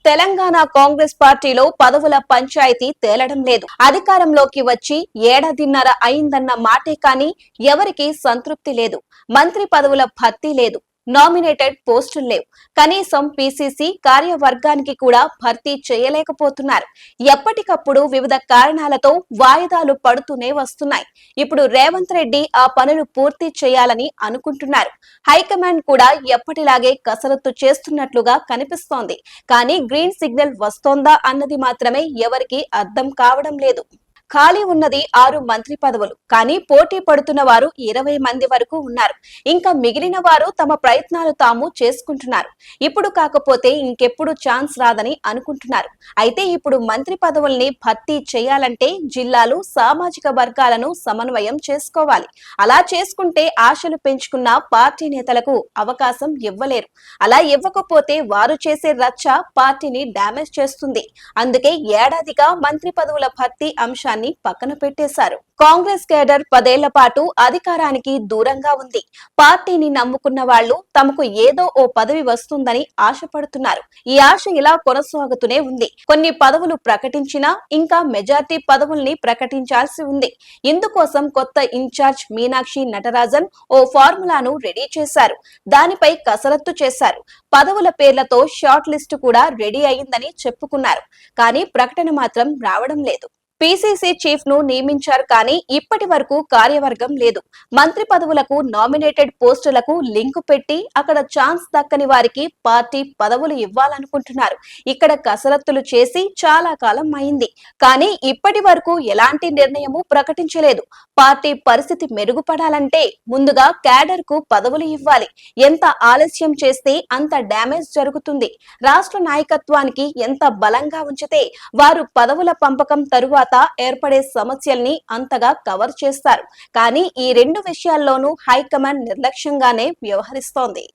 తెలంగాణ కాంగ్రెస్ పార్టీలో పదవుల పంచాయతీ తేలడం లేదు. అధికారంలోకి వచ్చి ఏడాదిన్నర అయిందన్న మాటే కానీ ఎవరికీ సంతృప్తి లేదు. మంత్రి పదవుల భర్తీ లేదు. నామినేటెడ్ పోస్టులు లేవు. కనీసం పీసీసీ కార్యవర్గానికి కూడా భర్తీ చేయలేకపోతున్నారు. ఎప్పటికప్పుడు వివిధ కారణాలతో వాయిదాలు పడుతూనే వస్తున్నాయి. ఇప్పుడు రేవంత్ రెడ్డి ఆ పనులు పూర్తి చేయాలని అనుకుంటున్నారు. హైకమాండ్ కూడా ఎప్పటిలాగే కసరత్తు చేస్తున్నట్లుగా కనిపిస్తోంది. కానీ గ్రీన్ సిగ్నల్ వస్తోందా అన్నది మాత్రమే ఎవరికీ అర్థం కావడం లేదు. ఖాళీ ఉన్నది 6 మంత్రి పదవులు. కానీ పోటీ పడుతున్న వారు 20 మంది వరకు ఉన్నారు. ఇంకా మిగిలిన వారు తమ ప్రయత్నాలు తాము చేసుకుంటున్నారు. ఇప్పుడు కాకపోతే ఇంకెప్పుడు ఛాన్స్ రాదని అనుకుంటున్నారు. అయితే ఇప్పుడు మంత్రి పదవుల్ని భర్తీ చేయాలంటే జిల్లాలు, సామాజిక వర్గాలను సమన్వయం చేసుకోవాలి. అలా చేసుకుంటే ఆశలు పెంచుకున్న పార్టీ నేతలకు అవకాశం ఇవ్వలేరు. అలా ఇవ్వకపోతే వారు చేసే రచ్చ పార్టీని డ్యామేజ్ చేస్తుంది. అందుకే ఏడాదిగా మంత్రి పదవుల భర్తీ అంశాన్ని పక్కన పెట్టేశారు. కాంగ్రెస్ కేడర్ 10 ఏళ్ల పాటు అధికారానికి దూరంగా ఉంది. పార్టీని నమ్ముకున్న వాళ్లు తమకు ఏదో ఓ పదవి వస్తుందని ఆశపడుతున్నారు. ఈ ఆశ ఇలా కొనసాగుతూనే ఉంది. కొన్ని పదవులు ప్రకటించినా ఇంకా మెజార్టీ పదవుల్ని ప్రకటించాల్సి ఉంది. ఇందుకోసం కొత్త ఇన్ఛార్జ్ మీనాక్షి నటరాజన్ ఓ ఫార్ములాను రెడీ చేశారు. దానిపై కసరత్తు చేశారు. పదవుల పేర్లతో షార్ట్ లిస్టు కూడా రెడీ అయిందని చెప్పుకున్నారు. కానీ ప్రకటన మాత్రం రావడం లేదు. పీసీసీ చీఫ్ ను నియమించారు కానీ ఇప్పటి వరకు కార్యవర్గం లేదు. మంత్రి పదవులకు నామినేటెడ్ పోస్టులకు లింకు పెట్టి అక్కడ ఛాన్స్ దక్కని వారికి పార్టీ పదవులు ఇవ్వాలనుకుంటున్నారు. ఇక్కడ కసరత్తులు చేసి చాలా కాలం అయింది. కానీ ఇప్పటి వరకు ఎలాంటి నిర్ణయము ప్రకటించలేదు. పార్టీ పరిస్థితి మెరుగుపడాలంటే ముందుగా క్యాడర్ కు పదవులు ఇవ్వాలి. ఎంత ఆలస్యం చేస్తే అంత డ్యామేజ్ జరుగుతుంది. రాష్ట్ర నాయకత్వానికి ఎంత బలంగా ఉంచితే వారు పదవుల పంపకం తరువాత ఏర్పడే సమస్యల్ని అంతగా కవర్ చేస్తారు. కానీ ఈ 2 విషయాల్లోనూ హైకమాండ్ నిర్లక్ష్యంగానే వ్యవహరిస్తోంది.